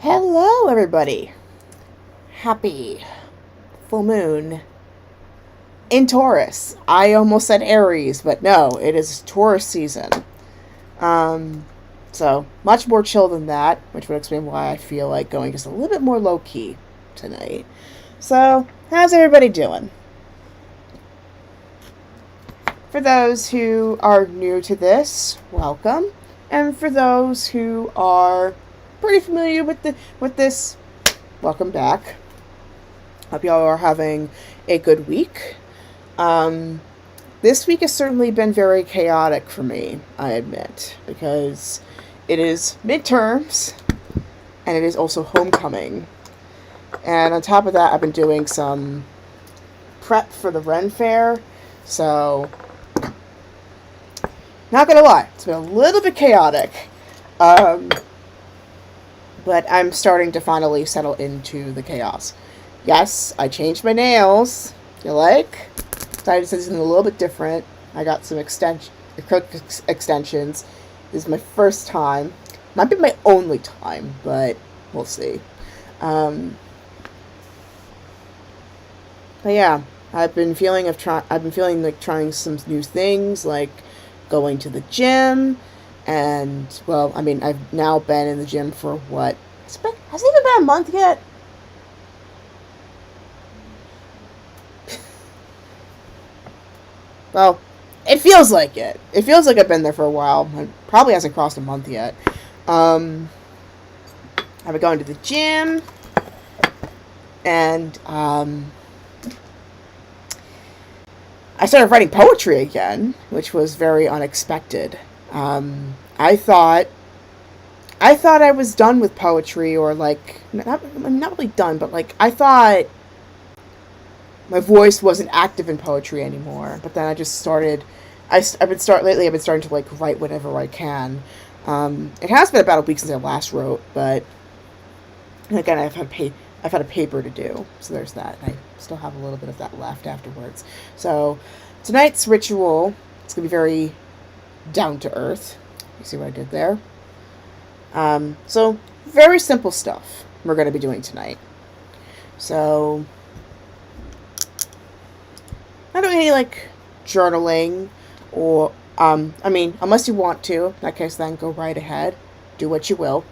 Hello, everybody. Happy full moon in Taurus. I almost said Aries, but no, it is Taurus season. So much more chill than that, which would explain why I feel like going just a little bit more low key tonight. So, how's everybody doing? For those who are new to this, welcome, and for those who are pretty familiar with this, welcome back. Hope y'all are having a good week. This week has certainly been very chaotic for me, I admit, because it is midterms and it is also homecoming. And on top of that, I've been doing some prep for the Ren Fair, so not gonna lie, it's been a little bit chaotic. But I'm starting to finally settle into the chaos. Yes, I changed my nails. You like? Decided to do something a little bit different. I got some extensions. This is my first time. Might be my only time, but we'll see. But yeah, I've been feeling like trying some new things, like going to the gym. And, well, I mean, I've now been in the gym for what? Has it even been a month yet? Well, it feels like it. It feels like I've been there for a while. It probably hasn't crossed a month yet. I've been going to the gym. And, I started writing poetry again, which was very unexpected. I thought I was done with poetry, or like, I'm not really done, but like, I thought my voice wasn't active in poetry anymore. But then I just started, I've been starting to like write whenever I can. It has been about a week since I last wrote, but again, I've had a paper to do, so there's that. I still have a little bit of that left afterwards. So tonight's ritual, it's gonna be very down to earth. You see what I did there? So very simple stuff we're going to be doing tonight. So not doing any like journaling or I mean, unless you want to, in that case, then go right ahead, do what you will.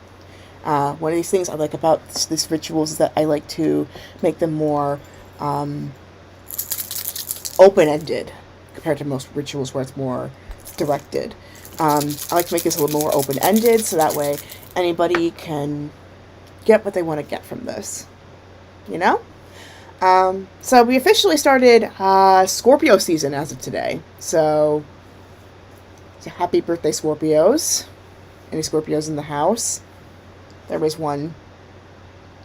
One of these things I like about these rituals is that I like to make them more open-ended compared to most rituals where it's more directed. I like to make this a little more open-ended, so that way anybody can get what they want to get from this. You know? So we officially started Scorpio season as of today. So happy birthday, Scorpios. Any Scorpios in the house? There is one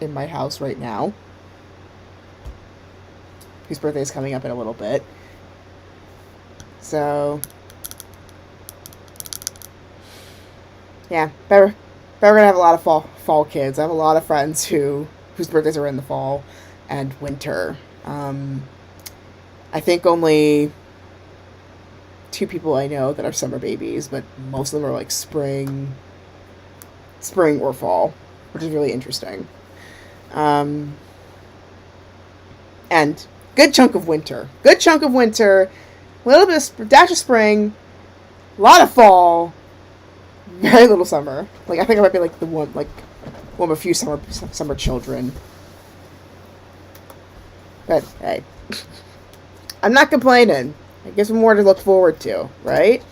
in my house right now, whose birthday is coming up in a little bit. So yeah, we're gonna have a lot of fall kids. I have a lot of friends whose birthdays are in the fall and winter. I think only 2 people I know that are summer babies, but most of them are like spring or fall, which is really interesting. And good chunk of winter, a little bit of dash of spring, a lot of fall, very little summer. Like, I think I might be like one of a few summer children. But hey, I'm not complaining. I guess more to look forward to, right?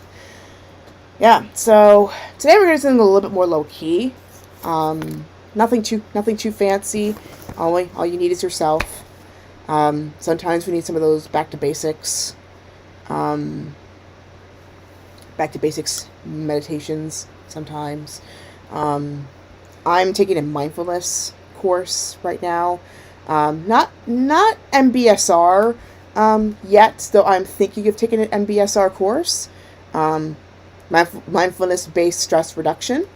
Yeah. So today we're gonna do something a little bit more low key. Nothing too fancy. All you need is yourself. Sometimes we need some of those back to basics meditations sometimes. I'm taking a mindfulness course right now. Not MBSR yet, though I'm thinking of taking an MBSR course. Mindfulness-based stress reduction.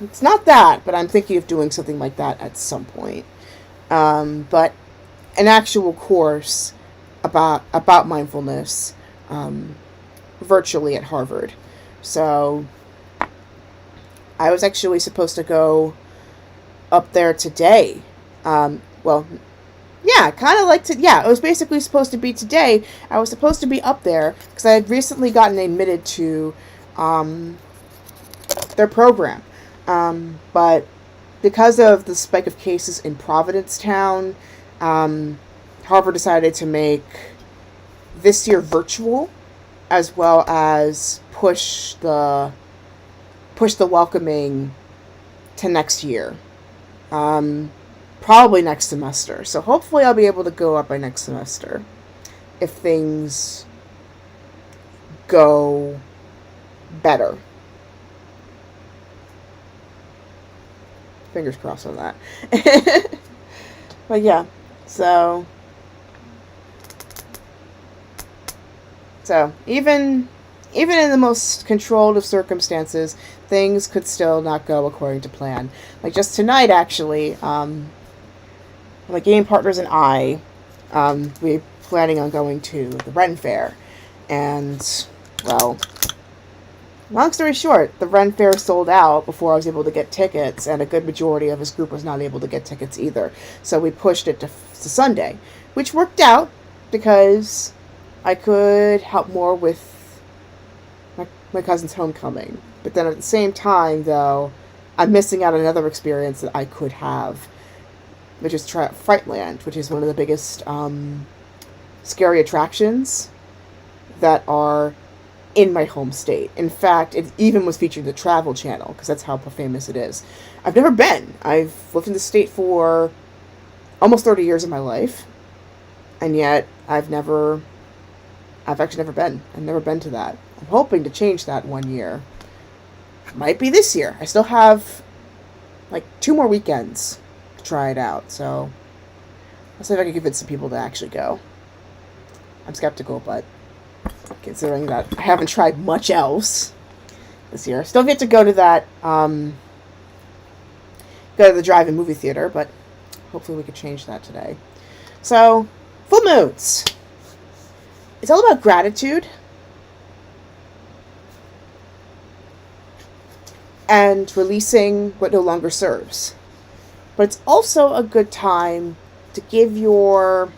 It's not that, but I'm thinking of doing something like that at some point. But an actual course about mindfulness, virtually at Harvard. So I was actually supposed to go up there today. Well, yeah, kind of like it was basically supposed to be today. I was supposed to be up there because I had recently gotten admitted to their program. But because of the spike of cases in Providencetown, Harvard decided to make this year virtual, as well as push the welcoming to next year. Probably next semester. So hopefully I'll be able to go up by next semester if things go better. Fingers crossed on that. But yeah, so even in the most controlled of circumstances, things could still not go according to plan. Like just tonight, actually, my game partners and I, we're planning on going to the Ren Fair. And, well, long story short, the Ren Fair sold out before I was able to get tickets, and a good majority of his group was not able to get tickets either. So we pushed it to Sunday, which worked out because I could help more with my cousin's homecoming. But then at the same time, though, I'm missing out on another experience that I could have, which is Frightland, which is one of the biggest scary attractions that are in my home state. In fact, it even was featured in the Travel Channel, because that's how famous it is. I've never been. I've lived in the state for almost 30 years of my life, and yet I've actually never been. I've never been to that. I'm hoping to change that one year. Might be this year. I still have like 2 more weekends to try it out, so I'll see if I can convince some people to actually go. I'm skeptical, but considering that I haven't tried much else this year. Still get to go to that, go to the drive-in movie theater, but hopefully we could change that today. So, full moons. It's all about gratitude and releasing what no longer serves. But it's also a good time to give your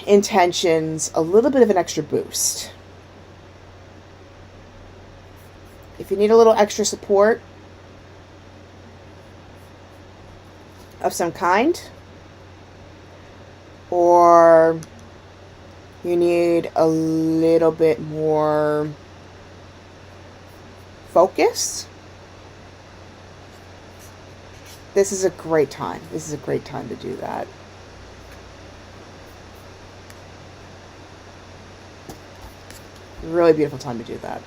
intentions a little bit of an extra boost. If you need a little extra support of some kind, or you need a little bit more focus, this is a great time. This is a great time to do that. Really beautiful time to do that.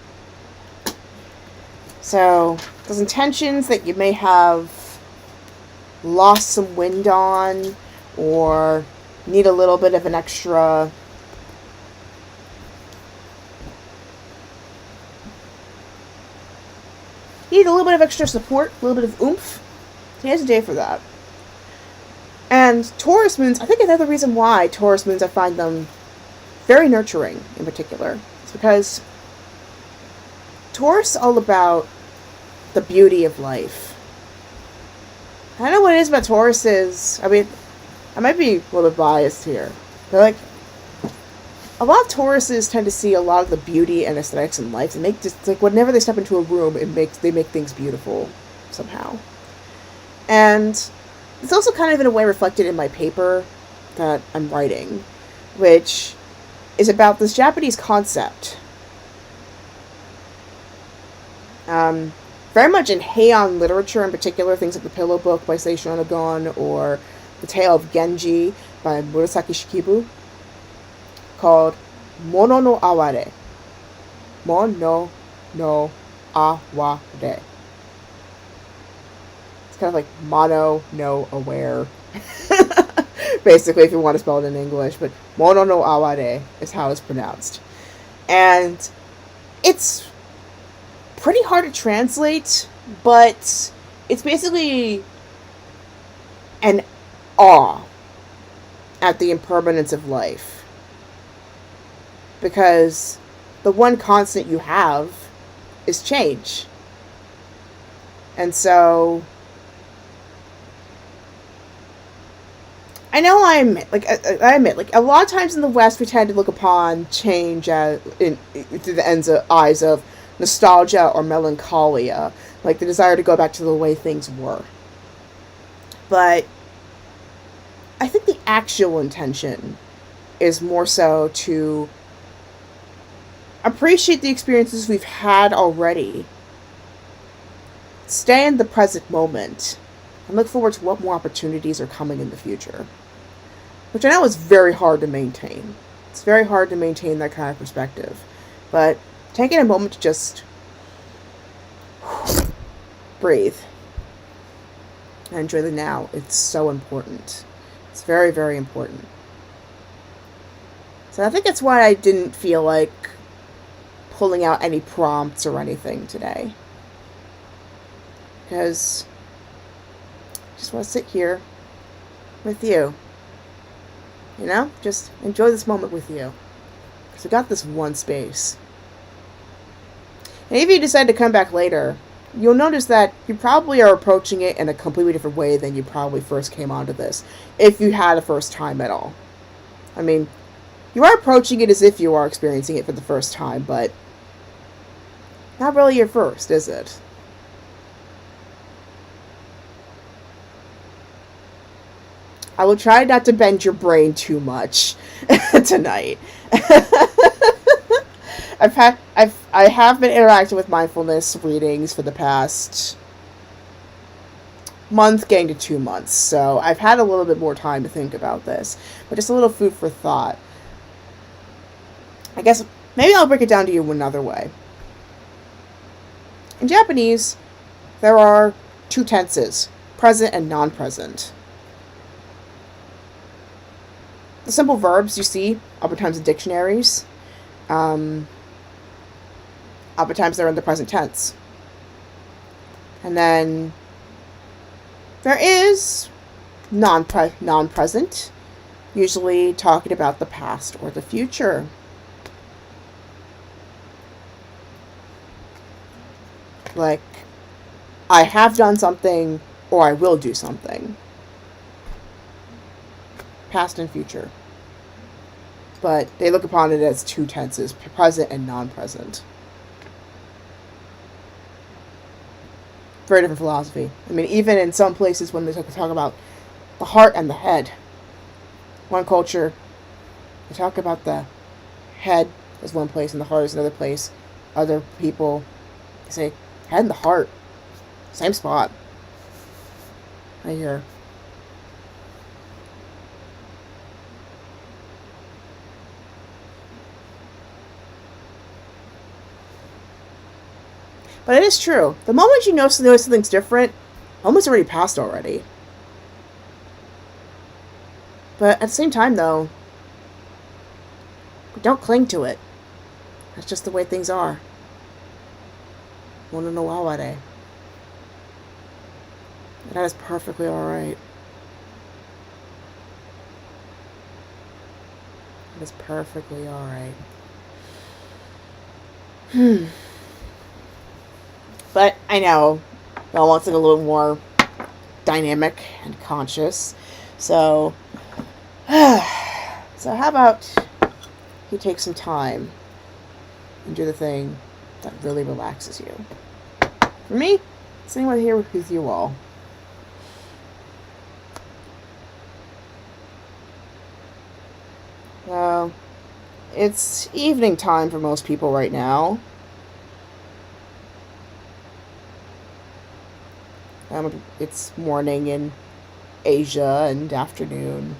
So, those intentions that you may have lost some wind on, or need a little bit of an extra support, a little bit of oomph. Today's a day for that. And Taurus moons, I think another reason why Taurus moons, I find them very nurturing in particular, is because Taurus is all about the beauty of life. I don't know what it is about Taurus is. I mean, I might be a little bit biased here. But like, a lot of Tauruses tend to see a lot of the beauty and aesthetics in life. And make just like whenever they step into a room, they make things beautiful somehow. And it's also kind of in a way reflected in my paper that I'm writing, which is about this Japanese concept. Very much in Heian literature in particular, things like The Pillow Book by Seisho Nagon, or The Tale of Genji by Murasaki Shikibu, called Mono no Aware. Mono no Aware. It's kind of like mono no aware. Basically, if you want to spell it in English, but Mono no Aware is how it's pronounced. And it's pretty hard to translate, but it's basically an awe at the impermanence of life. Because the one constant you have is change. And so I admit, like, a lot of times in the West, we tend to look upon change through the eyes of nostalgia or melancholia, like the desire to go back to the way things were. But I think the actual intention is more so to appreciate the experiences we've had already, stay in the present moment, and look forward to what more opportunities are coming in the future. Which I know is very hard to maintain. It's very hard to maintain that kind of perspective. But taking a moment to just breathe and enjoy the now, it's so important. It's very, very important. So I think that's why I didn't feel like pulling out any prompts or anything today. Because I just want to sit here with you. You know, just enjoy this moment with you. Because we got this one space. And if you decide to come back later, you'll notice that you probably are approaching it in a completely different way than you probably first came onto this, if you had a first time at all. I mean, you are approaching it as if you are experiencing it for the first time, but not really your first, is it? I will try not to bend your brain too much tonight. I have been interacting with mindfulness readings for the past month, getting to 2 months, so I've had a little bit more time to think about this, but just a little food for thought. I guess maybe I'll break it down to you another way. In Japanese, there are 2 tenses, present and non-present. The simple verbs you see oftentimes in dictionaries, oftentimes they're in the present tense. And then there is non-present, usually talking about the past or the future. Like, I have done something or I will do something. Past and future. But they look upon it as 2 tenses, present and non-present. Very different philosophy. I mean, even in some places when they talk about the heart and the head. One culture, they talk about the head as one place and the heart is another place. Other people, they say head and the heart, same spot. Right here. But it is true. The moment you notice something's different, the moment's already passed already. But at the same time, though, don't cling to it. That's just the way things are. Wanna know why they? And that is perfectly alright. It is perfectly alright. But I know y'all want something a little more dynamic and conscious. So how about you take some time and do the thing that really relaxes you. For me, sitting right here with you all. So, it's evening time for most people right now. It's morning in Asia and afternoon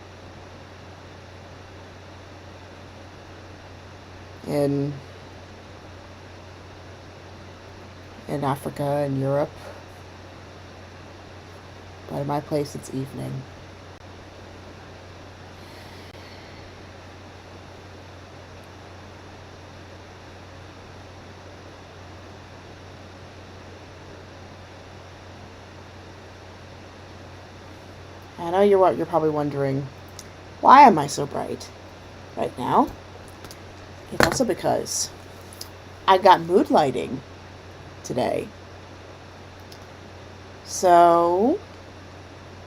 in Africa and Europe. But in my place, it's evening. I know you're probably wondering, why am I so bright right now? It's also because I got mood lighting today. So,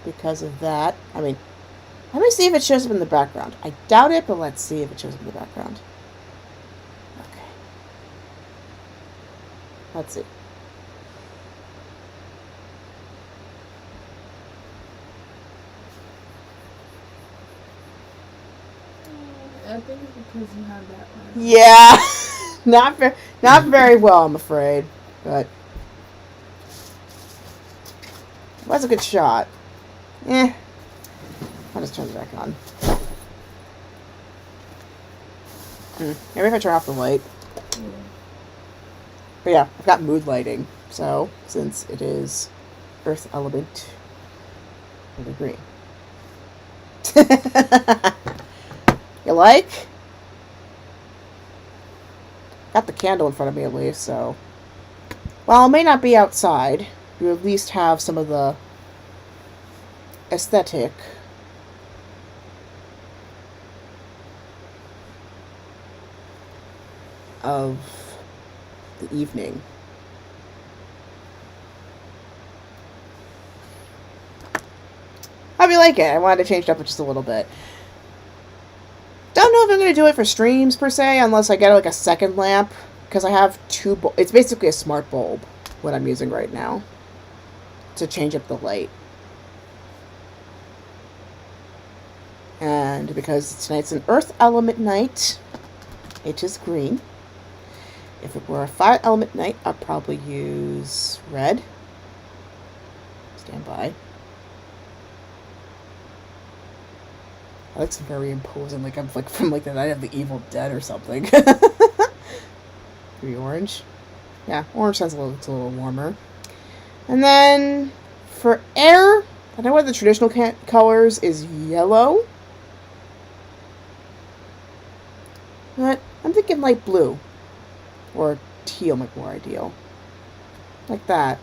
because of that, I mean, let me see if it shows up in the background. I doubt it, but let's see if it shows up in the background. Okay. Let's see. I think it's because you have that one. Yeah. not very well, I'm afraid. But it was a good shot. I'll just turn it back on. Maybe if I turn off the light. Yeah. But yeah, I've got mood lighting. So, since it is Earth element, it'll be green. You like? Got the candle in front of me at least, so. While it may not be outside, you at least have some of the aesthetic of the evening. Hope you like it. I wanted to change it up just a little bit. Don't know if I'm going to do it for streams per se, unless I get like a second lamp, because I have two. It's basically a smart bulb, what I'm using right now, to change up the light. And because tonight's an Earth element night, it is green. If it were a fire element night, I'd probably use red. Stand by. That looks very imposing, like I'm like from like the Night of the Evil Dead or something. Maybe orange. Yeah, orange sounds it's a little warmer. And then for air, I know one of the traditional colors is yellow. But I'm thinking light blue. Or teal might be more ideal. Like that.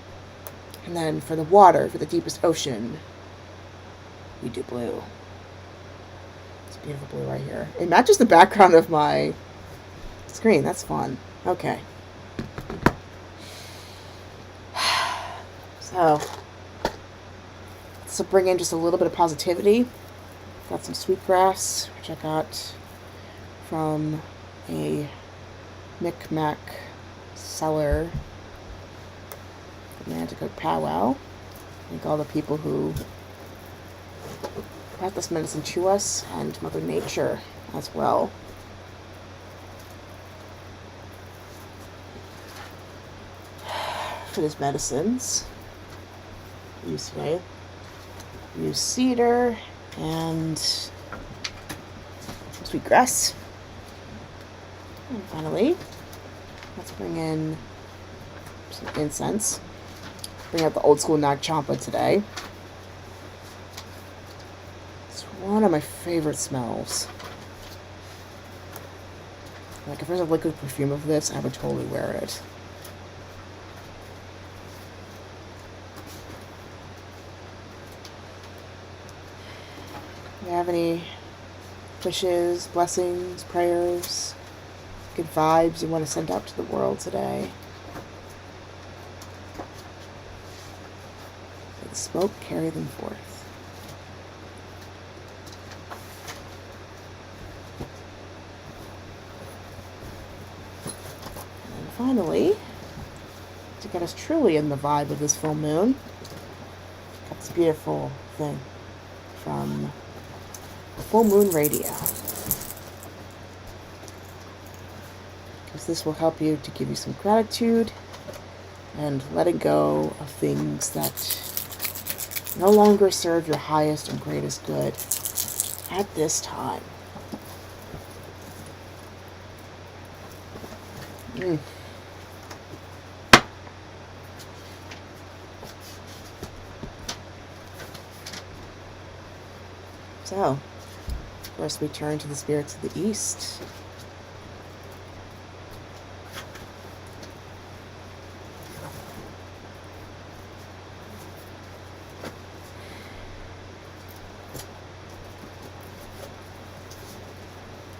And then for the water, for the deepest ocean, we do blue. It's beautiful blue right here. It matches the background of my screen. That's fun. Okay. So, bring in just a little bit of positivity. Got some sweetgrass, which I got from a Micmac seller from Anticote Powwow. Thank all the people who brought this medicine to us, and Mother Nature as well. For these medicines, use today. Use cedar and sweetgrass. And finally, let's bring in some incense. Bring out the old school Nag Champa today. It's one of my favorite smells. Like if there's a liquid perfume of this, I would totally wear it. Do you have any wishes, blessings, prayers, good vibes you want to send out to the world today? Let the smoke carry them forth. And finally, to get us truly in the vibe of this full moon, got this beautiful thing from Full Moon Radio. Because this will help you to give you some gratitude and letting go of things that no longer serve your highest and greatest good at this time. So, first we turn to the spirits of the East.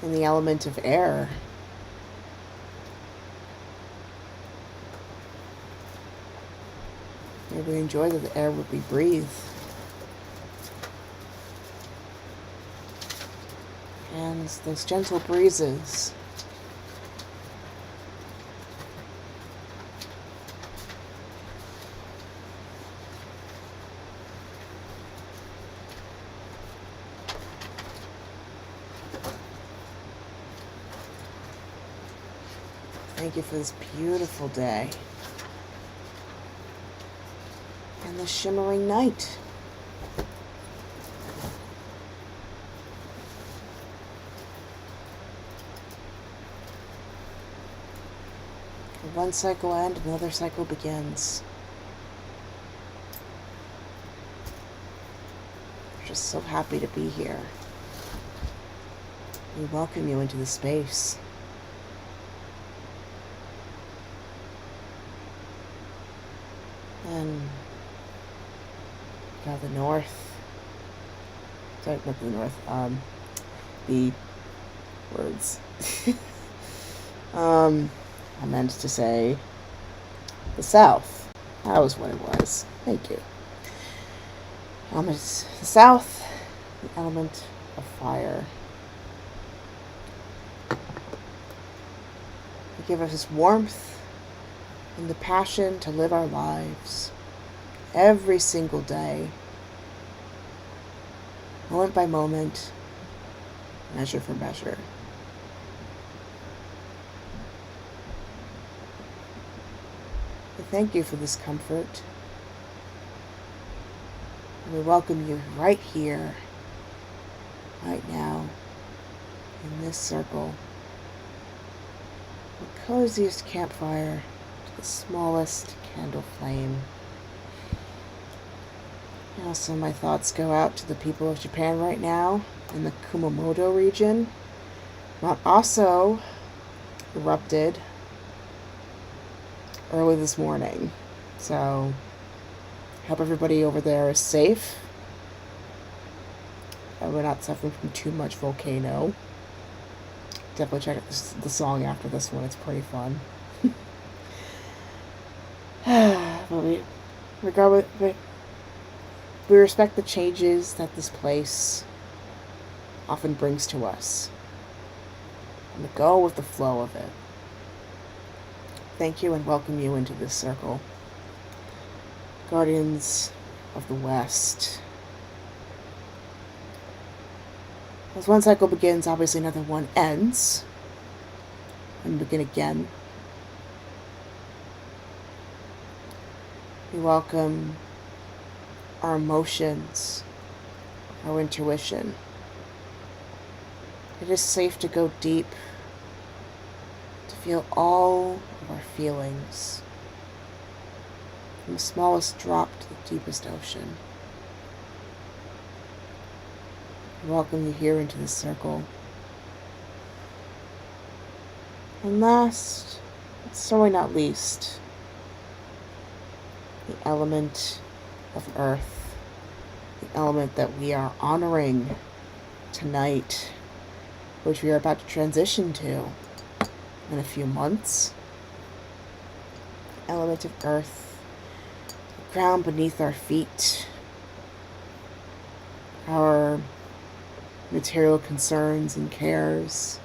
In the element of air. May we enjoy the air that we breathe. And those gentle breezes. Thank you for this beautiful day. And the shimmering night. One cycle ends, another cycle begins. We're just so happy to be here. We welcome you into the space. And got the north. Sorry, not the north. The words. I meant to say the south. That was what it was. Thank you. It's the south, the element of fire. They give us this warmth and the passion to live our lives every single day, moment by moment, measure for measure. We thank you for this comfort, and we welcome you right here, right now, in this circle, the coziest campfire, the smallest candle flame. And also, my thoughts go out to the people of Japan right now in the Kumamoto region. Mount Aso erupted early this morning, so hope everybody over there is safe. We're not suffering from too much volcano. Definitely check out the song after this one, it's pretty fun. But we respect the changes that this place often brings to us, and to go with the flow of it. Thank you and welcome you into this circle. Guardians of the West. As one cycle begins, obviously another one ends, and begin again. We welcome our emotions, our intuition. It is safe to go deep, to feel all of our feelings, from the smallest drop to the deepest ocean. We welcome you here into this circle. And last, but certainly not least, the element of earth, the element that we are honoring tonight, which we are about to transition to in a few months. The element of earth, the ground beneath our feet, our material concerns and cares,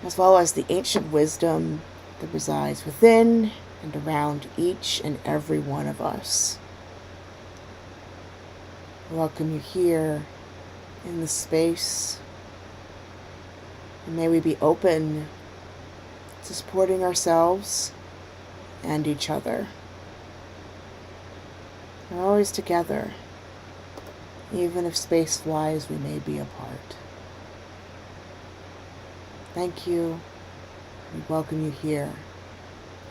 as well as the ancient wisdom that resides within and around each and every one of us. I welcome you here in the space, and may we be open to supporting ourselves and each other. We're always together, even if space-wise we may be apart. Thank you. We welcome you here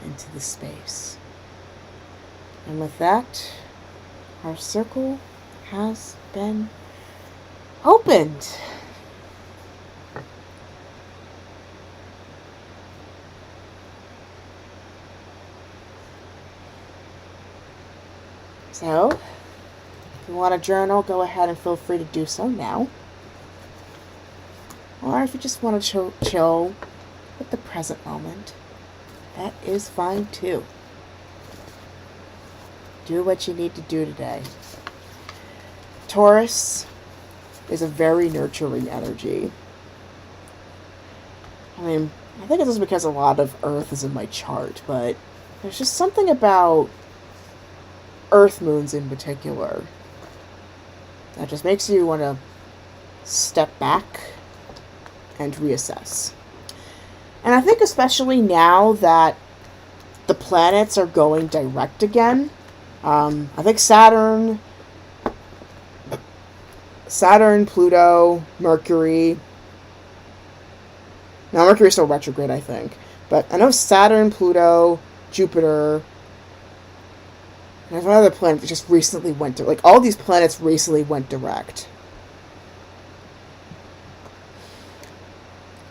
into the space. And with that, our circle has been opened. So, if you want to journal, go ahead and feel free to do so now. Or if you just want to chill with the present moment, that is fine too. Do what you need to do today. Taurus is a very nurturing energy. I mean, I think it's just because a lot of Earth is in my chart, but there's just something about Earth moons in particular that just makes you want to step back and reassess. And I think especially now that the planets are going direct again, I think Saturn, Pluto, Mercury. Now, Mercury's still retrograde, I think. But I know Saturn, Pluto, Jupiter, and there's one other planet that just recently went to... Like, all these planets recently went direct.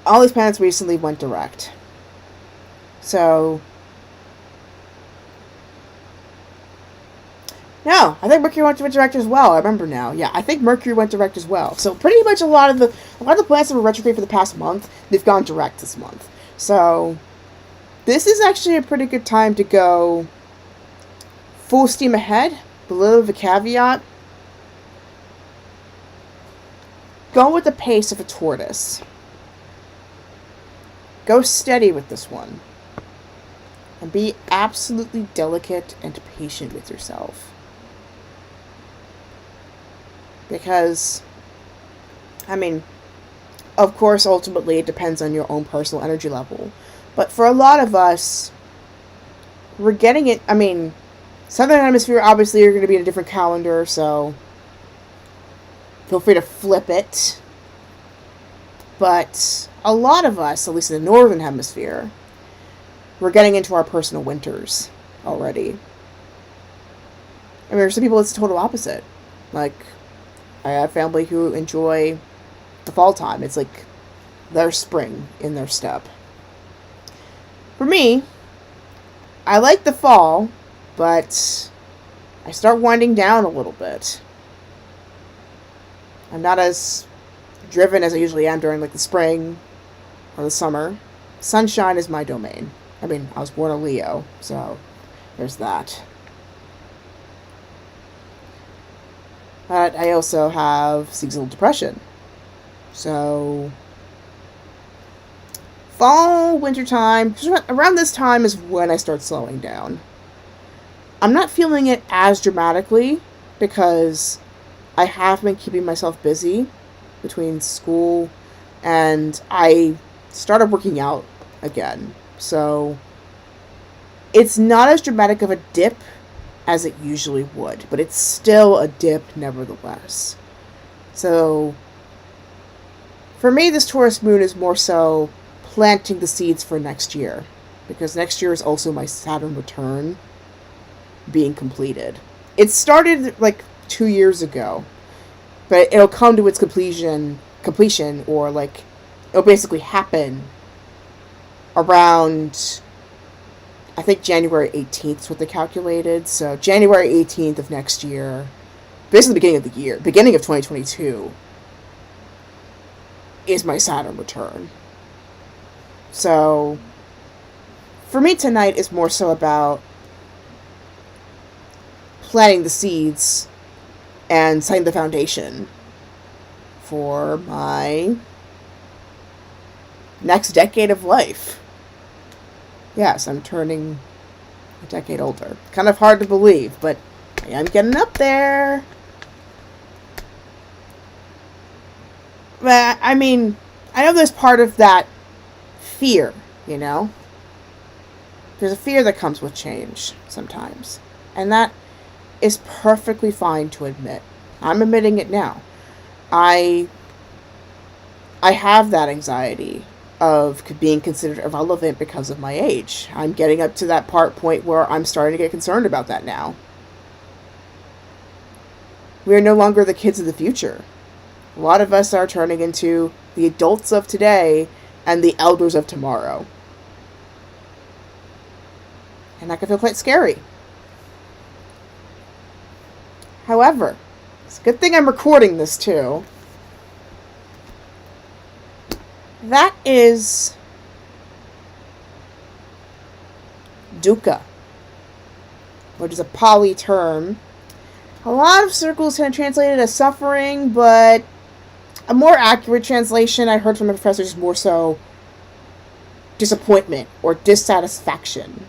All these planets recently went direct. So... No, I think Mercury went direct as well. I remember now. Yeah, I think Mercury went direct as well. So pretty much a lot of the planets that were retrograde for the past month, they've gone direct this month. So this is actually a pretty good time to go full steam ahead. A little of a caveat. Go with the pace of a tortoise. Go steady with this one. And be absolutely delicate and patient with yourself. Because, I mean, of course, ultimately it depends on your own personal energy level. But for a lot of us, we're getting it, I mean, Southern Hemisphere, obviously, you're going to be in a different calendar, so feel free to flip it. But a lot of us, at least in the Northern Hemisphere, we're getting into our personal winters already. I mean, there's some people it's the total opposite. Like, I have family who enjoy the fall time. It's like their spring in their step. For me, I like the fall, but I start winding down a little bit. I'm not as driven as I usually am during like the spring or the summer. Sunshine is my domain. I mean, I was born a Leo, so there's that. But I also have seasonal depression. So, fall, winter time, around this time is when I start slowing down. I'm not feeling it as dramatically because I have been keeping myself busy between school and I started working out again. So, it's not as dramatic of a dip as it usually would, but it's still a dip nevertheless. So, for me, this Taurus moon is more so planting the seeds for next year, because next year is also my Saturn return being completed. It started like 2 years ago, but it'll come to its completion, or like, it'll basically happen around, I think January 18th is what they calculated. So January 18th of next year, basically the beginning of the year, beginning of 2022, is my Saturn return. So for me tonight is more so about planting the seeds and setting the foundation for my next decade of life. Yes, I'm turning a decade older. Kind of hard to believe, but I am getting up there. But, I mean, I know there's part of that fear, you know? There's a fear that comes with change sometimes. And that is perfectly fine to admit. I'm admitting it now. I have that anxiety of being considered irrelevant because of my age. I'm getting up to that point where I'm starting to get concerned about that now. We are no longer the kids of the future. A lot of us are turning into the adults of today and the elders of tomorrow. And that can feel quite scary. However, it's a good thing I'm recording this too. That is Dukkha. which is a Pali term. A lot of circles tend to translate it as suffering, but a more accurate translation I heard from a professor is more so disappointment or dissatisfaction.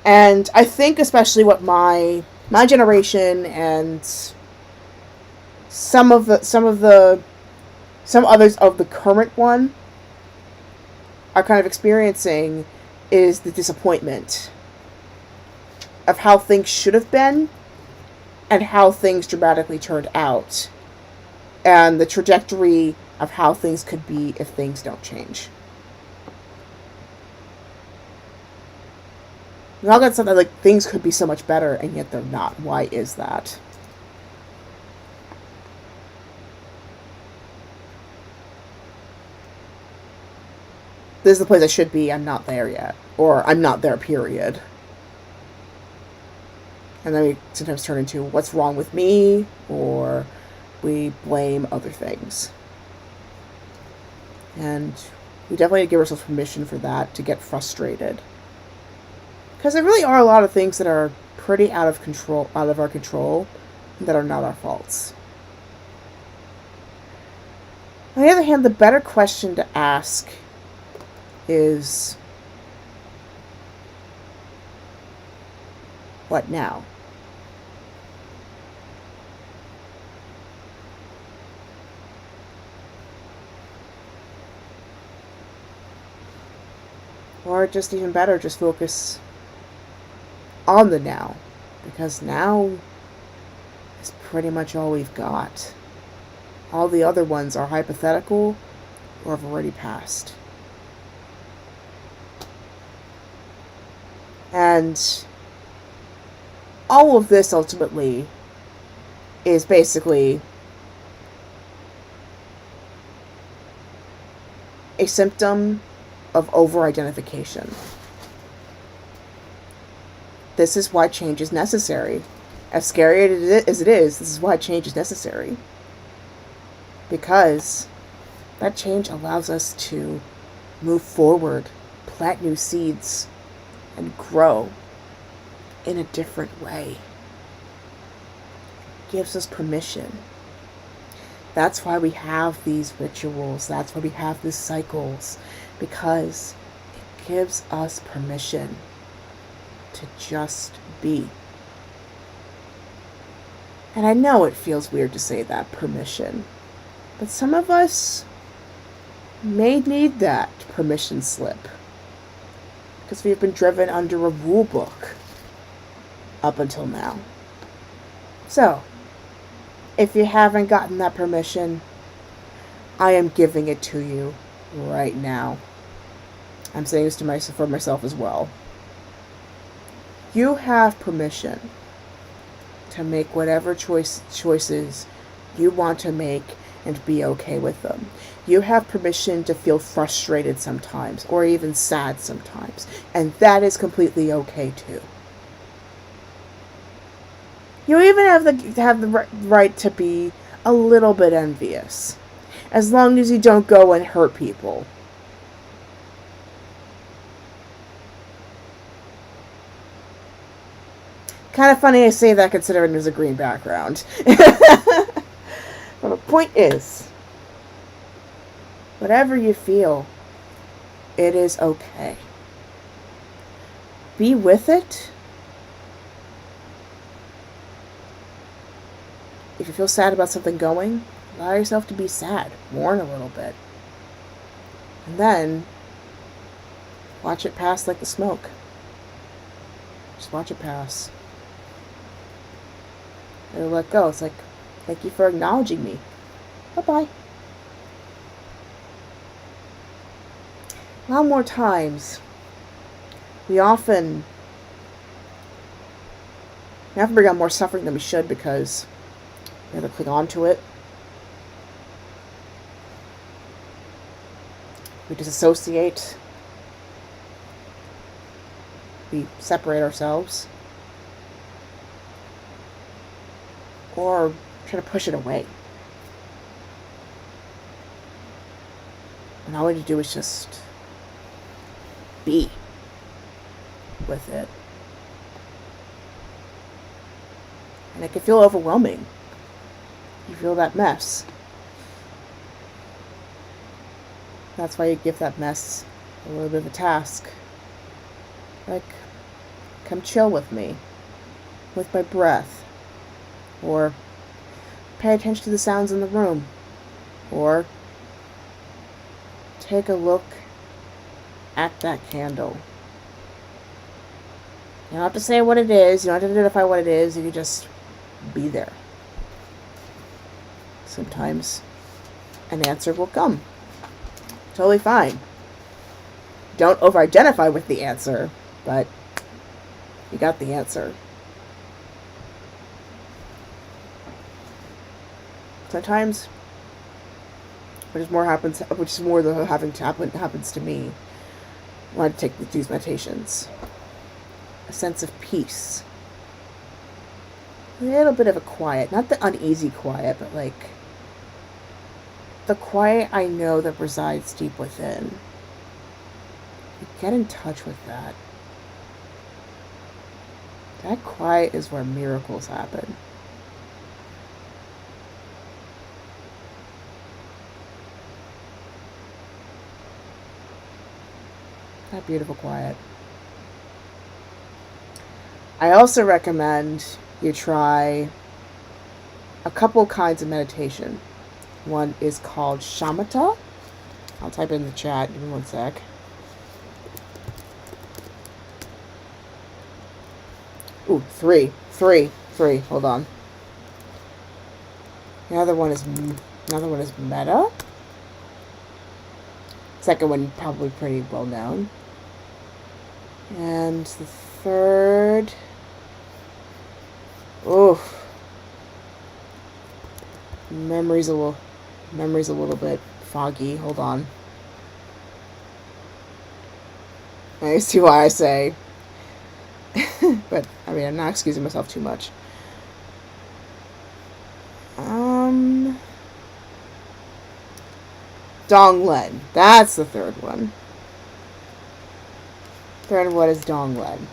And I think especially what my generation and some others of the current one are kind of experiencing is the disappointment of how things should have been and how things dramatically turned out, and the trajectory of how things could be if things don't change. We all got something like things could be so much better, and yet they're not. Why is that? This is the place I should be. I'm not there yet. Or I'm not there, period. And then we sometimes turn into what's wrong with me, or we blame other things. And we definitely give ourselves permission for that, to get frustrated. Because there really are a lot of things that are pretty out of our control, that are not our faults. On the other hand, the better question to ask is, what now? Or just even better, just focus on the now. Because now is pretty much all we've got. All the other ones are hypothetical or have already passed. And all of this ultimately is basically a symptom of over-identification. This is why change is necessary. As scary as it is, this is why change is necessary. Because that change allows us to move forward, plant new seeds, and grow in a different way. It gives us permission. That's why we have these rituals. That's why we have these cycles. Because it gives us permission to just be. And I know it feels weird to say that, permission. But some of us may need that permission slip. Because we've been driven under a rule book up until now. So, if you haven't gotten that permission, I am giving it to you right now. I'm saying this for myself as well. You have permission to make whatever choices you want to make and be okay with them. You have permission to feel frustrated sometimes, or even sad sometimes, and that is completely okay too. You even have the right to be a little bit envious, as long as you don't go and hurt people. Kind of funny I say that considering there's a green background. But the point is, whatever you feel, it is okay. Be with it. If you feel sad about something going, allow yourself to be sad. Mourn a little bit. And then, watch it pass like the smoke. Just watch it pass. And let go. It's like, thank you for acknowledging me. Bye-bye. A lot more times, we often bring on more suffering than we should because we have to cling on to it. We disassociate. We separate ourselves. Or try to push it away. And all we need to do is just be with it. And it can feel overwhelming. You feel that mess. That's why you give that mess a little bit of a task. Like, come chill with me. With my breath. Or pay attention to the sounds in the room. Or take a look at that candle. You don't have to say what it is. You don't have to identify what it is. You can just be there. Sometimes an answer will come. Totally fine. Don't over-identify with the answer, but you got the answer. Sometimes, which is more than happens to me when I take these meditations. A sense of peace. A little bit of a quiet, not the uneasy quiet, but like the quiet I know that resides deep within. You get in touch with that. That quiet is where miracles happen. That beautiful quiet. I also recommend you try a couple kinds of meditation. One is called shamatha. I'll type it in the chat. Give me one sec. Ooh, three. Hold on. Another one is metta. Second one probably pretty well known. And the third. Oof. Memory's a little bit foggy. Hold on. I see why I say. But I mean, I'm not excusing myself too much. Donglen. That's the third one. Third one is Donglen.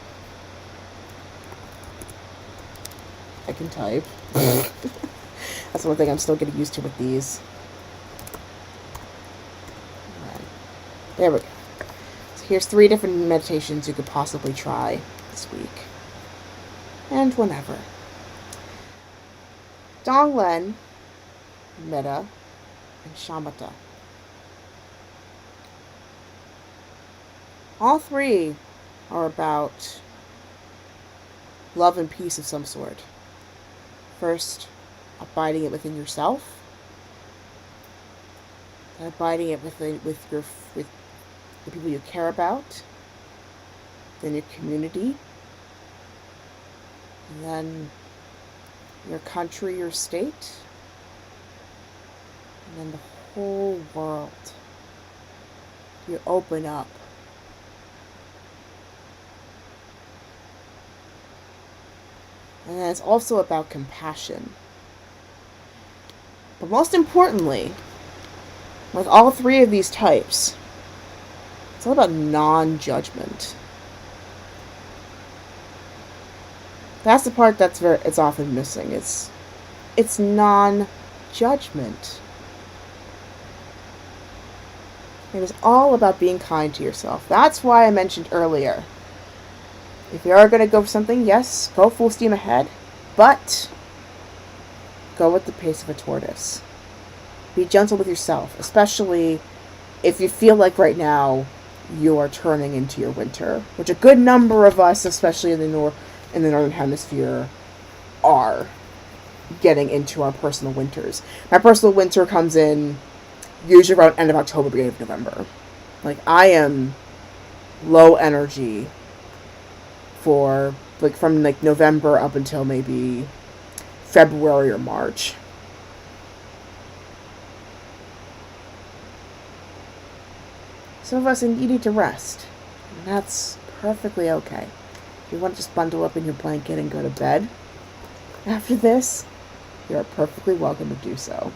I can type. That's one thing I'm still getting used to with these. Right. There we go. So here's 3 different meditations you could possibly try this week. And whenever. Donglen, metta, and shamatha. All 3 are about love and peace of some sort. First, abiding it within yourself, and abiding it with the people you care about, then your community, and then your country, your state, and then the whole world. You open up. And then it's also about compassion. But most importantly, with all 3 of these types, it's all about non-judgment. That's the part it's often missing. It's non-judgment. It is all about being kind to yourself. That's why I mentioned earlier. If you are going to go for something, yes, go full steam ahead, but go with the pace of a tortoise. Be gentle with yourself, especially if you feel like right now you are turning into your winter, which a good number of us, especially in the northern hemisphere, are getting into our personal winters. My personal winter comes in usually around end of October, beginning of November. Like, I am low energy for from November up until maybe February or March. Some of us need to rest, and that's perfectly okay. If you want to just bundle up in your blanket and go to bed after this, you are perfectly welcome to do so.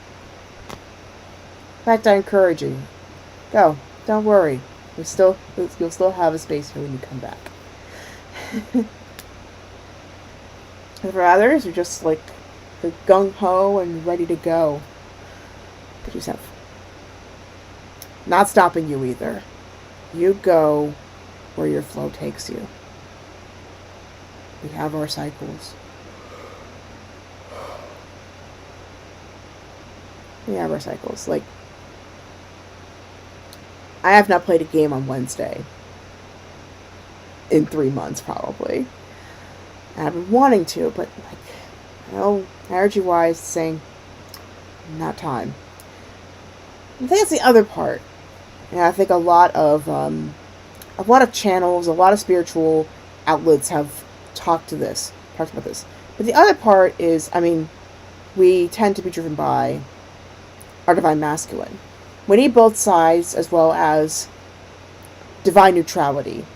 In fact, I encourage you. Go. Don't worry. You'll still have a space here when you come back. And for others, you're just like they're gung-ho and ready to go. But you have not stopping you either. You go where your flow takes you. We have our cycles. We have our cycles. Like, I have not played a game on Wednesday in 3 months, probably. And I've been wanting to, but, like, you know, energy-wise, saying, not time. I think that's the other part. And I think a lot of channels, a lot of spiritual outlets have talked about this. But the other part is, I mean, we tend to be driven by our divine masculine. We need both sides as well as divine neutrality.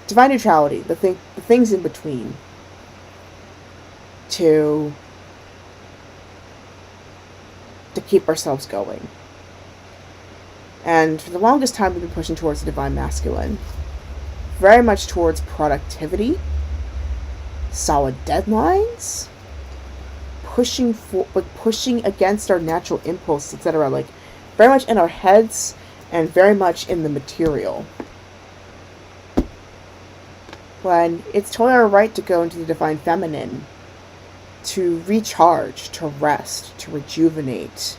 Divine neutrality, the things in between, to keep ourselves going. And for the longest time, we've been pushing towards the divine masculine. Very much towards productivity, solid deadlines, pushing against our natural impulse, etc. Like, very much in our heads and very much in the material. When it's totally our right to go into the divine feminine, to recharge, to rest, to rejuvenate,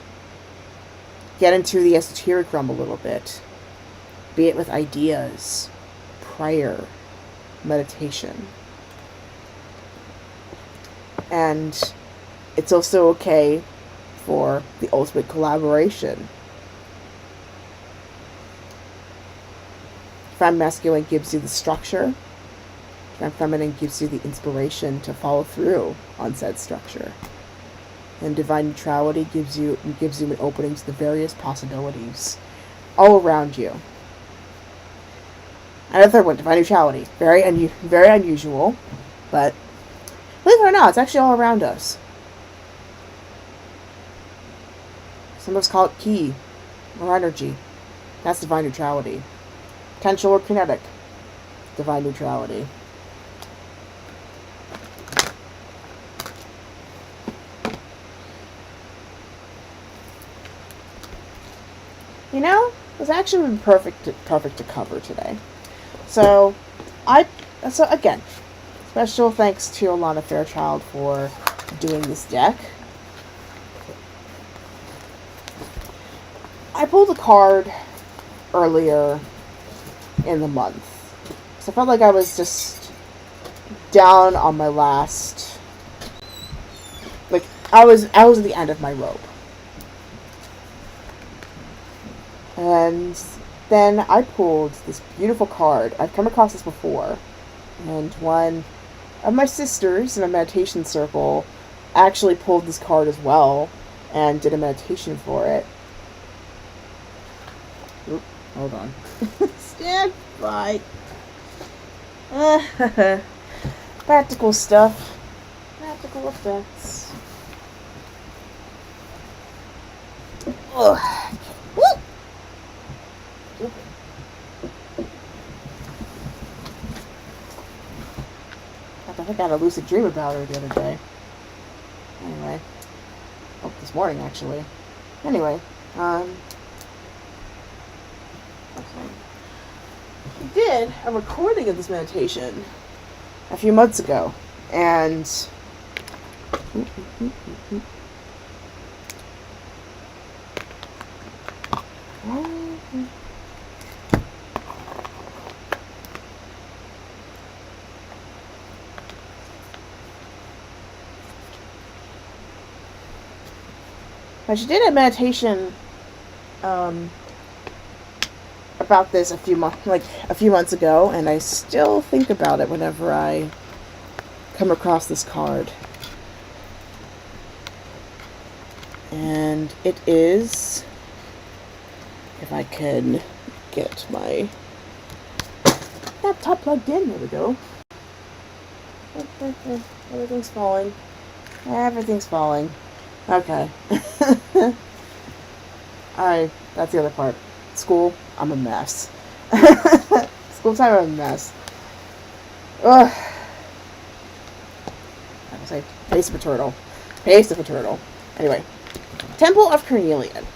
get into the esoteric realm a little bit, be it with ideas, prayer, meditation. And it's also okay for the ultimate collaboration. Divine masculine gives you the structure. Divine feminine gives you the inspiration to follow through on said structure. And divine neutrality gives you an opening to the various possibilities all around you. And the third one, divine neutrality. Very unusual, but believe it or not, it's actually all around us. Some of us call it ki, or energy. That's divine neutrality. Potential or kinetic. Divine neutrality. You know, it was actually perfect to cover today. So again, special thanks to Alana Fairchild for doing this deck. I pulled a card earlier in the month. So I felt like I was just down on my last, like, I was at the end of my rope. And then I pulled this beautiful card. I've come across this before. And one of my sisters in a meditation circle actually pulled this card as well and did a meditation for it. Oop, hold on. Stand by. Practical stuff. Practical effects. Ugh. I think I had a lucid dream about her the other day. Anyway. Oh, this morning, actually. Anyway, I did a recording of this meditation a few months ago, and she did a meditation about this a few months ago, and I still think about it whenever I come across this card. And it is, if I can get my laptop plugged in, there we go. Everything's falling. Everything's falling. Okay. Alright, that's the other part. School, I'm a mess. School time, I'm a mess. Ugh. I will say face of a turtle. Face of a turtle. Anyway. Temple of Carnelian.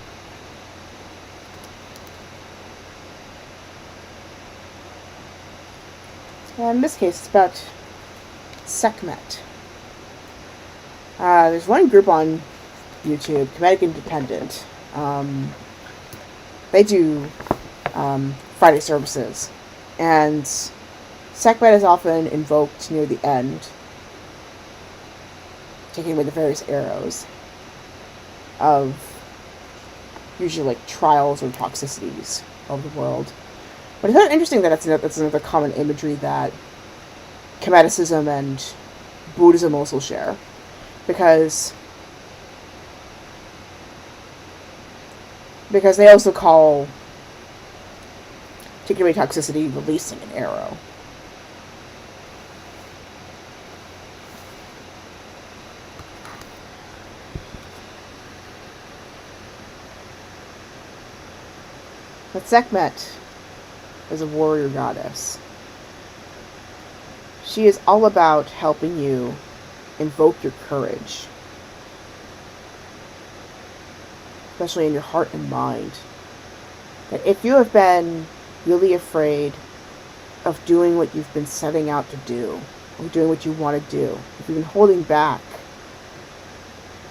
And in this case, it's about Sekhmet. There's one group on YouTube, Comedic Independent. They do Friday services. And Sekhmet is often invoked near the end, taking away the various arrows of usually like trials or toxicities of the world. But it's kind of interesting that that's another common imagery that Comedicism and Buddhism also share. Because they also call taking away toxicity releasing an arrow. But Sekhmet is a warrior goddess. She is all about helping you invoke your courage, especially in your heart and mind. That if you have been really afraid of doing what you've been setting out to do, or doing what you want to do, if you've been holding back,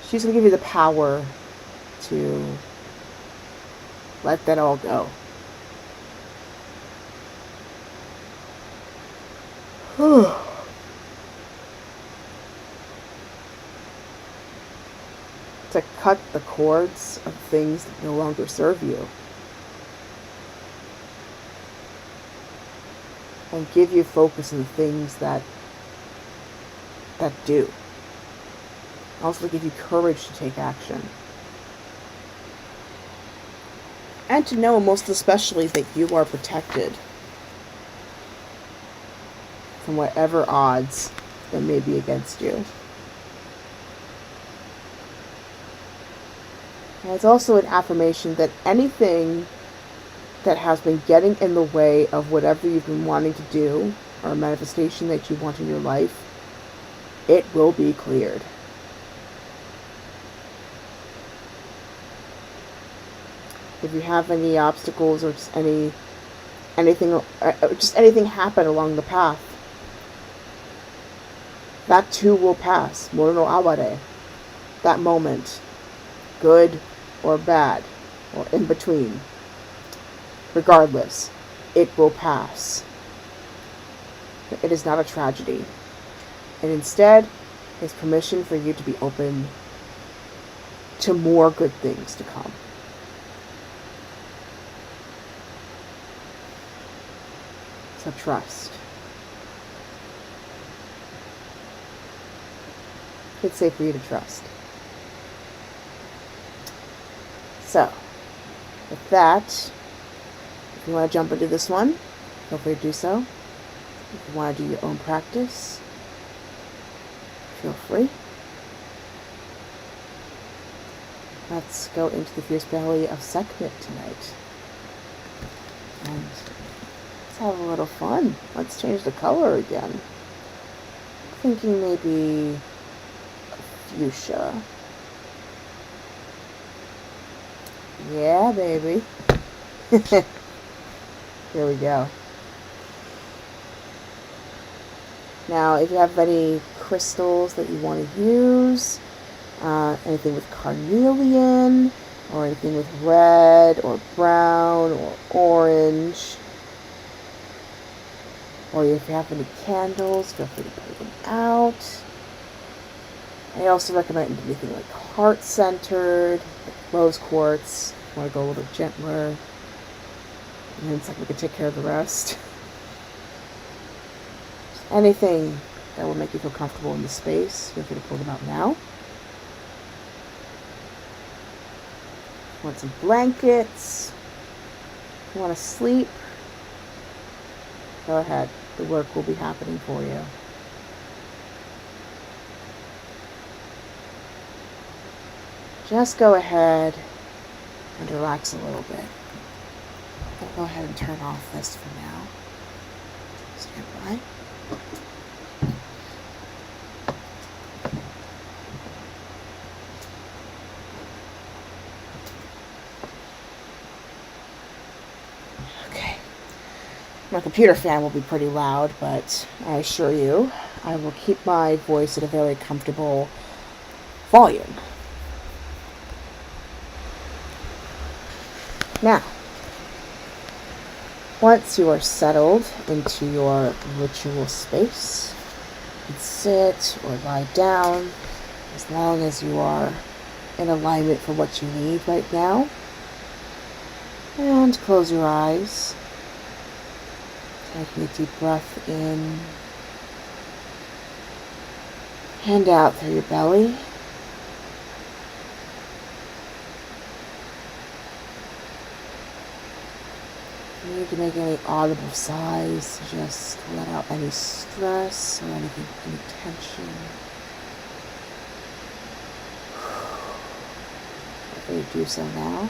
she's going to give you the power to let that all go. To cut the cords of things that no longer serve you. And give you focus on the things that do. Also to give you courage to take action. And to know, most especially, that you are protected from whatever odds that may be against you. And it's also an affirmation that anything that has been getting in the way of whatever you've been wanting to do, or a manifestation that you want in your life, it will be cleared. If you have any obstacles or just anything happen along the path, that too will pass. Moro no aware. That moment, good or bad, or in between, regardless, it will pass. It is not a tragedy. And instead, is permission for you to be open to more good things to come. So trust. It's safe for you to trust. So, with that, if you want to jump into this one, feel free to do so. If you want to do your own practice, feel free. Let's go into the fierce belly of Sekhmet tonight. And let's have a little fun. Let's change the color again. I'm thinking maybe fuchsia. Yeah, baby. Here we go. Now, if you have any crystals that you want to use, anything with carnelian, or anything with red, or brown, or orange, or if you have any candles, feel free to put them out. I also recommend anything like heart-centered, like rose quartz. If you want to go a little gentler, and then it's like we can take care of the rest. Just anything that will make you feel comfortable in the space, feel free to pull them out now. Want some blankets? You want to sleep? Go ahead. The work will be happening for you. Just go ahead and relax a little bit. I'll go ahead and turn off this for now. Stand by. My computer fan will be pretty loud, but I assure you, I will keep my voice at a very comfortable volume. Now, once you are settled into your ritual space, you can sit or lie down as long as you are in alignment for what you need right now. And close your eyes. Taking a deep breath in and out through your belly. If you need to make any audible sighs, just let out any stress or anything, any tension. Feel free to do so now.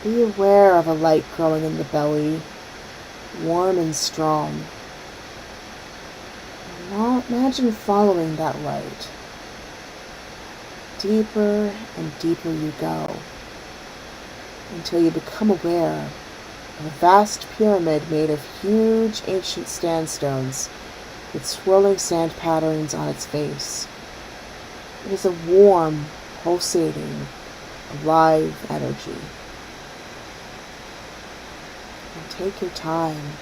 Be aware of a light growing in the belly, warm and strong. Now imagine following that light. Deeper and deeper you go, until you become aware of a vast pyramid made of huge ancient sandstones with swirling sand patterns on its face. It is a warm, pulsating, alive energy. And take your time.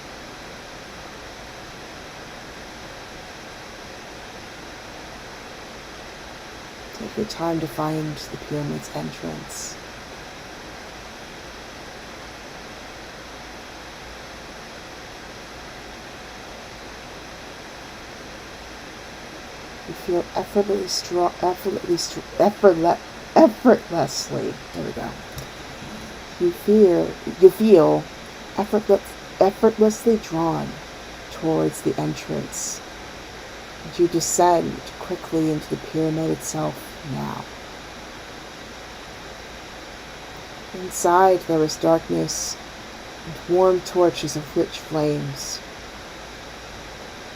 Take your time to find the pyramid's entrance. You feel effortlessly. There we go. You feel effortlessly drawn towards the entrance. And you descend quickly into the pyramid itself now. Inside there is darkness and warm torches of rich flames.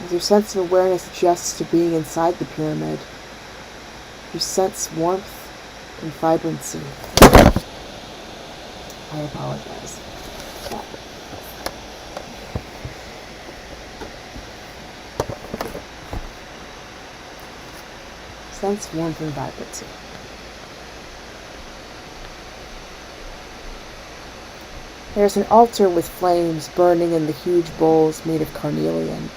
As your sense of awareness adjusts to being inside the pyramid, you sense warmth and vibrancy. I apologize. Sense warmth and vibrancy. There's an altar with flames burning in the huge bowls made of carnelian.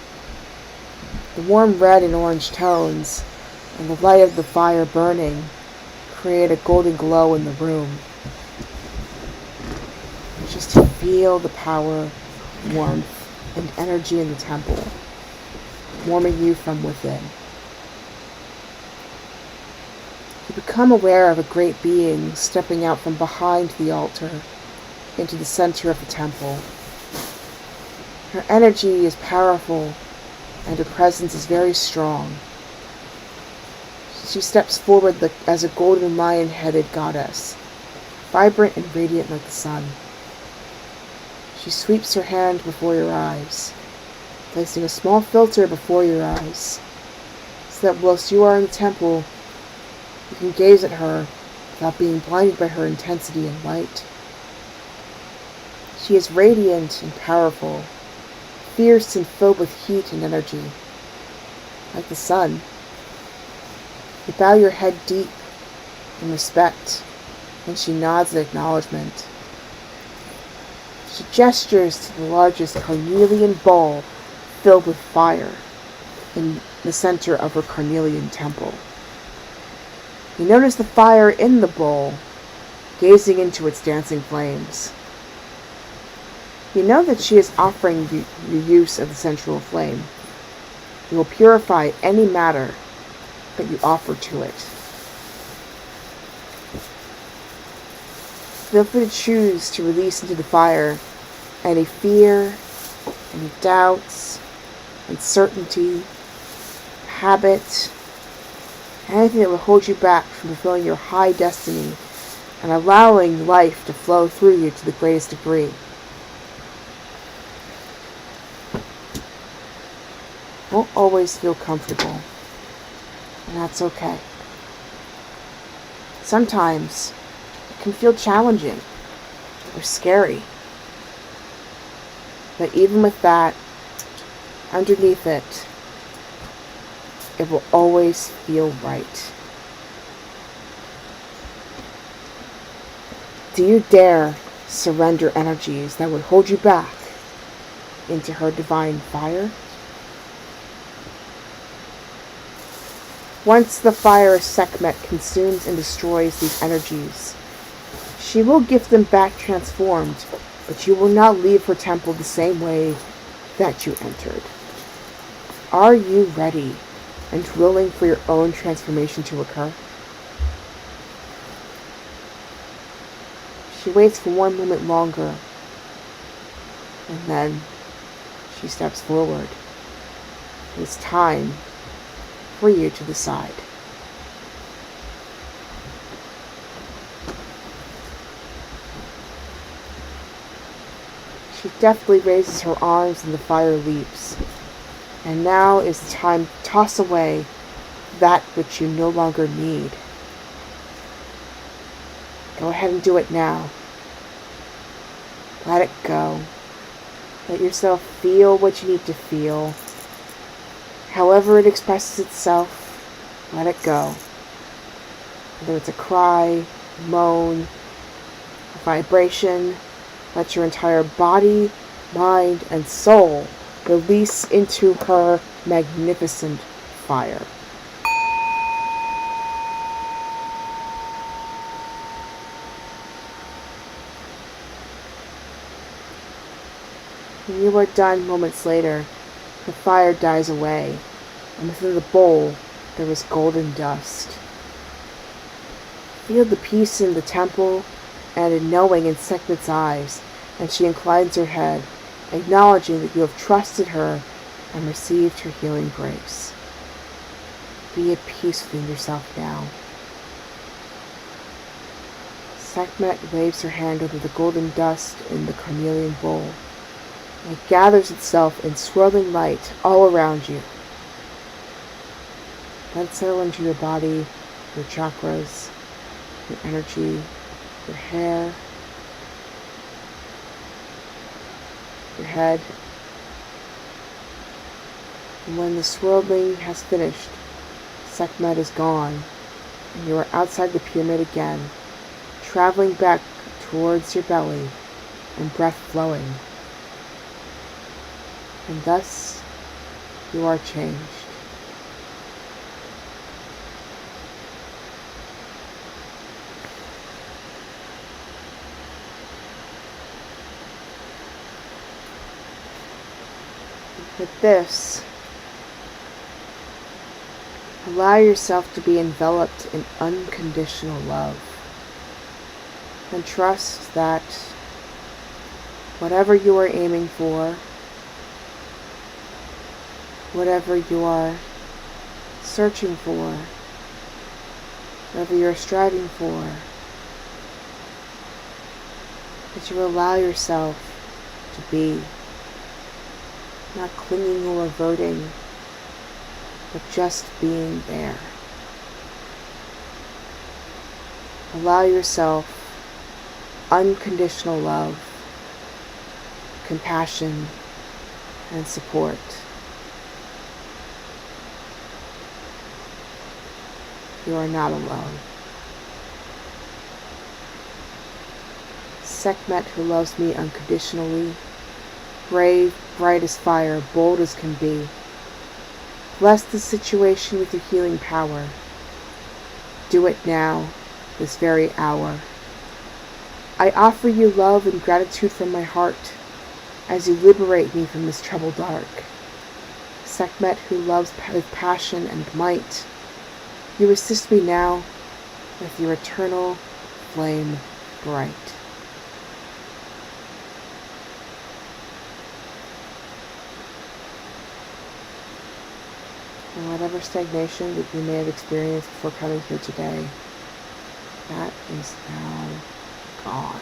The warm red and orange tones and the light of the fire burning create a golden glow in the room. Just to feel the power, warmth, and energy in the temple, warming you from within. You become aware of a great being stepping out from behind the altar into the center of the temple. Her energy is powerful and her presence is very strong. She steps forward as a golden lion-headed goddess, vibrant and radiant like the sun. She sweeps her hand before your eyes, placing a small filter before your eyes, so that whilst you are in the temple, you can gaze at her without being blinded by her intensity and light. She is radiant and powerful, fierce and filled with heat and energy, like the sun. You bow your head deep in respect, and she nods in acknowledgement. She gestures to the largest carnelian bowl filled with fire in the center of her carnelian temple. You notice the fire in the bowl, gazing into its dancing flames. You know that she is offering you the use of the central flame. It will purify any matter that you offer to it. Feel free to choose to release into the fire any fear, any doubts, uncertainty, habit, anything that will hold you back from fulfilling your high destiny and allowing life to flow through you to the greatest degree. Won't always feel comfortable, and that's okay. Sometimes it can feel challenging or scary. But even with that, underneath it, it will always feel right. Do you dare surrender energies that would hold you back into her divine fire? Once the fire of Sekhmet consumes and destroys these energies, she will give them back transformed, but you will not leave her temple the same way that you entered. Are you ready and willing for your own transformation to occur? She waits for one moment longer, and then she steps forward. It's time for you to decide. She deftly raises her arms and the fire leaps. And now is the time to toss away that which you no longer need. Go ahead and do it now. Let it go. Let yourself feel what you need to feel. However it expresses itself, let it go. Whether it's a cry, moan, a vibration, let your entire body, mind, and soul release into her magnificent fire. When you are done moments later, the fire dies away, and within the bowl there is golden dust. Feel the peace in the temple and a knowing in Sekhmet's eyes, and she inclines her head, acknowledging that you have trusted her and received her healing grace. Be at peace within yourself now. Sekhmet waves her hand over the golden dust in the carnelian bowl. It gathers itself in swirling light all around you. Let it settle into your body, your chakras, your energy, your hair, your head. And when the swirling has finished, Sekhmet is gone, and you are outside the pyramid again, traveling back towards your belly and breath flowing. And thus, you are changed. With this, allow yourself to be enveloped in unconditional love. And trust that whatever you are aiming for, whatever you are searching for, whatever you're striving for, that you allow yourself to be, not clinging or averting, but just being there. Allow yourself unconditional love, compassion, and support. You are not alone. Sekhmet, who loves me unconditionally, brave, bright as fire, bold as can be, bless the situation with your healing power. Do it now, this very hour. I offer you love and gratitude from my heart as you liberate me from this troubled dark. Sekhmet, who loves with passion and might, you assist me now with your eternal flame bright. And whatever stagnation that you may have experienced before coming here today, that is now gone.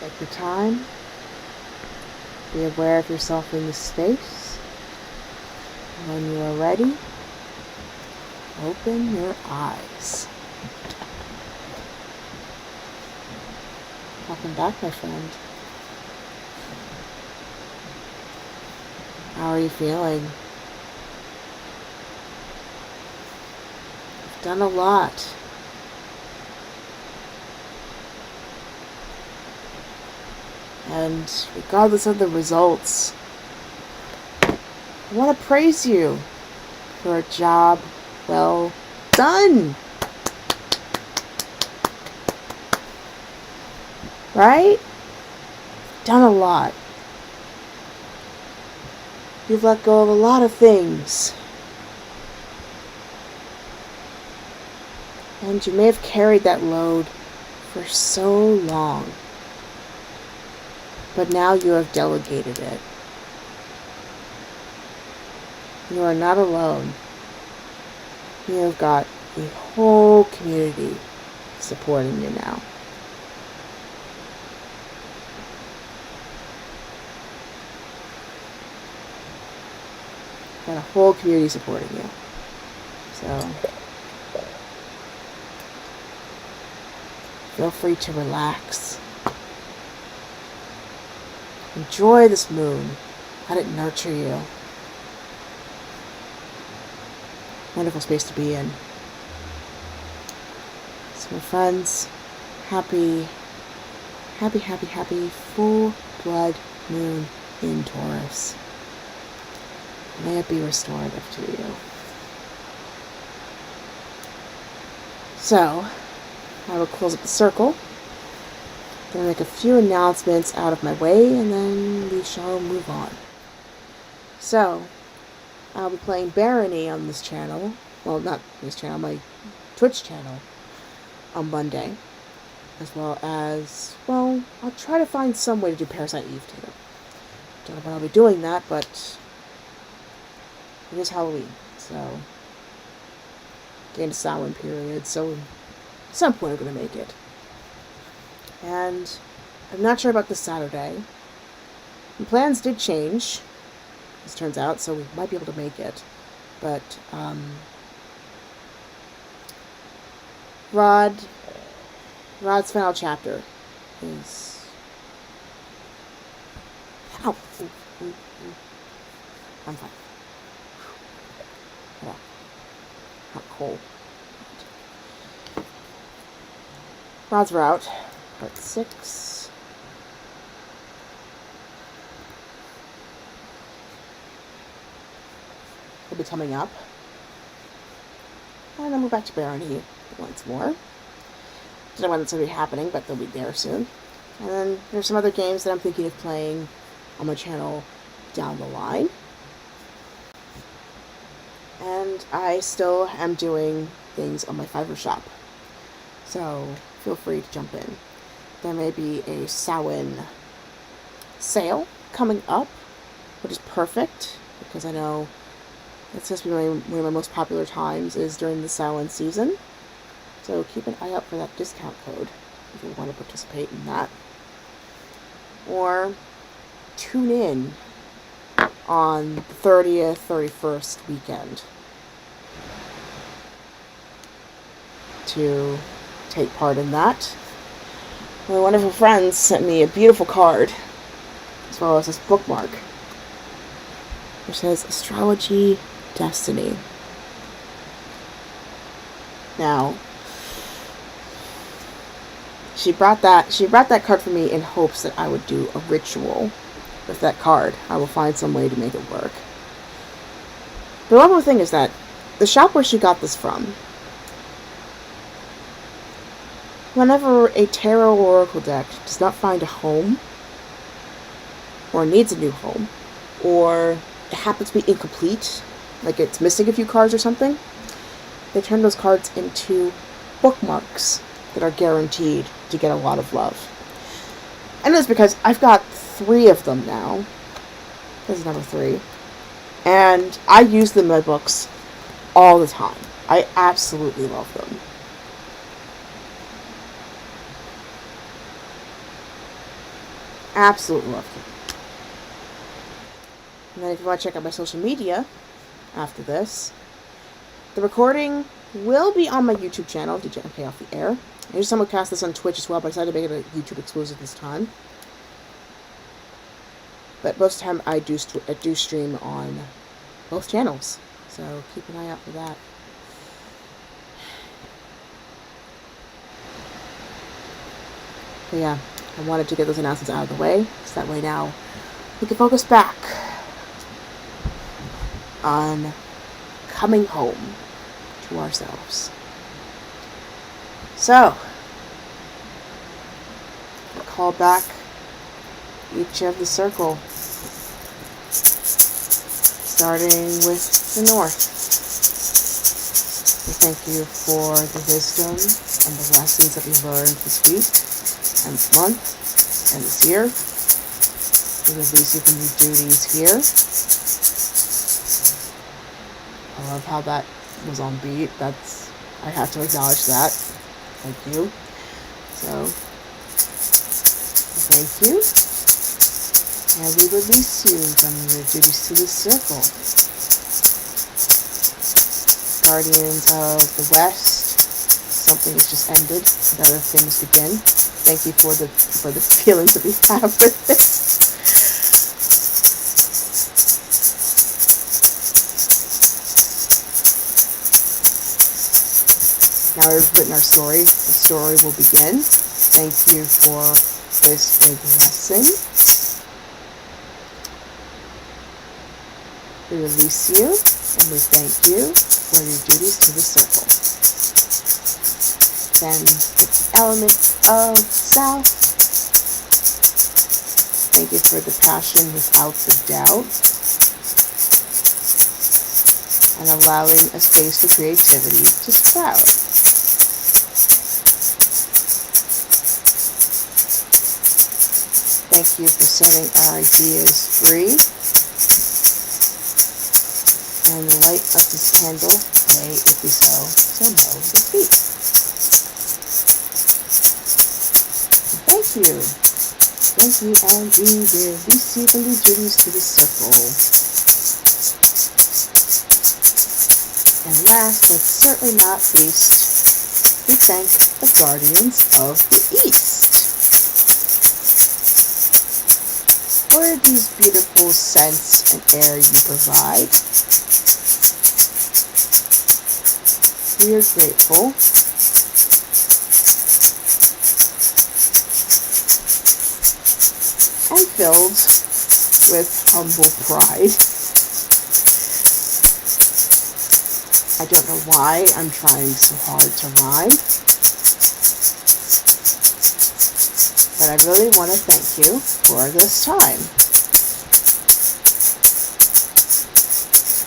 Take your time. Be aware of yourself in the space. When you are ready, open your eyes. Welcome back, my friend. How are you feeling? You've done a lot. And regardless of the results, I want to praise you for a job well done. Right? Done a lot. You've let go of a lot of things. And you may have carried that load for so long. But now you have delegated it. You are not alone. You have got a whole community supporting you now. Got a whole community supporting you. So feel free to relax. Enjoy this moon. Let it nurture you. Wonderful space to be in. So my friends, happy full blood moon in Taurus. May it be restorative to you. So, I will close up the circle. Gonna make a few announcements out of my way, and then we shall move on. So, I'll be playing Barony on this channel. Well, not this channel, my Twitch channel on Monday. As well as, well, I'll try to find some way to do Parasite Eve too. Don't know when I'll be doing that, but it is Halloween, so getting to Samhain period, so at some point I'm going to make it. And I'm not sure about this Saturday. The plans did change, as it turns out, so we might be able to make it. But, Rod's final chapter is... Ow! I'm fine. Yeah. Not cold. Rod's Route, part 6. Will be coming up. And then we're back to Barony once more. Don't know when that's going to be happening, but they'll be there soon. And then there's some other games that I'm thinking of playing on my channel down the line. And I still am doing things on my Fiverr shop. So feel free to jump in. There may be a Samhain sale coming up, which is perfect because I know it's just one of my most popular times is during the Samhain season. So keep an eye out for that discount code if you want to participate in that. Or tune in on the 30th, 31st weekend to take part in that. My wonderful friends sent me a beautiful card, as well as this bookmark, which says Astrology Destiny. Now, she brought that card for me in hopes that I would do a ritual with that card. I will find some way to make it work. The wonderful thing is that the shop where she got this from, whenever a tarot oracle deck does not find a home, or needs a new home, or it happens to be incomplete, like it's missing a few cards or something, they turn those cards into bookmarks that are guaranteed to get a lot of love. And it's because I've got 3 of them now. This is number 3. And I use them in my books all the time. I absolutely love them. Absolutely love to. And then if you want to check out my social media after this, the recording will be on my YouTube channel, DJ MK Off the Air. I usually simulcast this on Twitch as well, but I decided to make it a YouTube exclusive this time. But most of the time I do stream on both channels, so keep an eye out for that. But yeah, I wanted to get those announcements out of the way, so that way now we can focus back on coming home to ourselves. So, we'll call back each of the circle, starting with the north. We thank you for the wisdom and the lessons that we learned this week, and this month, and this year. We release you from your duties here. I love how that was on beat. I have to acknowledge that. Thank you. So, thank you. And we release you from your duties to the circle. Guardians of the West, something has just ended, and other things begin. Thank you for the feelings that we have with this. Now we've written our story. The story will begin. Thank you for this big lesson. We release you, and we thank you for your duties to the circle. Then the element of South. Thank you for the passion without the doubt, and allowing a space for creativity to sprout. Thank you for setting our ideas free. And the light of this candle may it be so no defeat. Thank you. Thank you, and we release you from the duties to the circle. And last but certainly not least, we thank the guardians of the East for these beautiful scents and air you provide. We are grateful. And filled with humble pride. I don't know why I'm trying so hard to rhyme. But I really want to thank you for this time.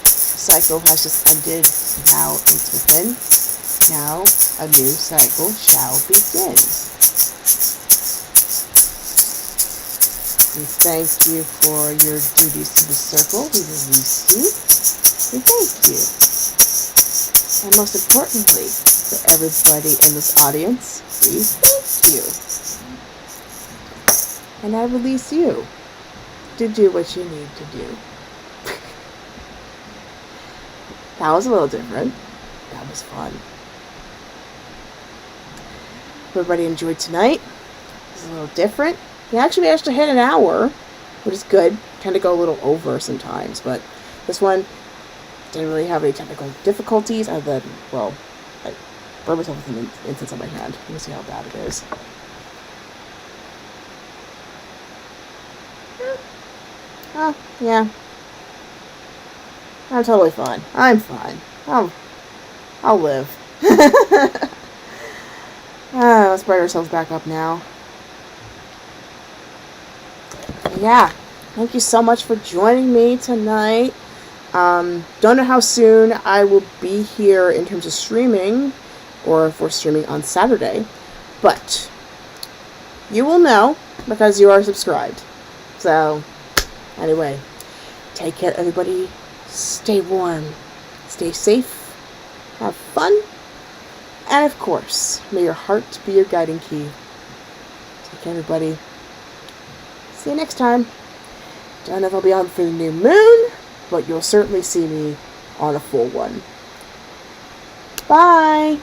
The cycle has just ended. Now it's within. Now a new cycle shall begin. We thank you for your duties to the circle. We release you. We thank you. And most importantly, for everybody in this audience, we thank you. And I release you to do what you need to do. That was a little different. That was fun. Everybody enjoyed tonight. It was a little different. We actually managed to hit an hour, which is good. Tend to go a little over sometimes, but this one didn't really have any technical difficulties other than, well, I burned myself with an incense on my hand. Let me see how bad it is. Oh, yeah. I'm totally fine. I'm fine. I'll live. Let's brighten ourselves back up now. Yeah. Thank you so much for joining me tonight. Don't know how soon I will be here in terms of streaming, or if we're streaming on Saturday, but you will know because you are subscribed. So, anyway, take care, everybody. Stay warm, stay safe, have fun, and of course, may your heart be your guiding key. Take care, everybody. See you next time. Don't know if I'll be on for the new moon, but you'll certainly see me on a full one. Bye!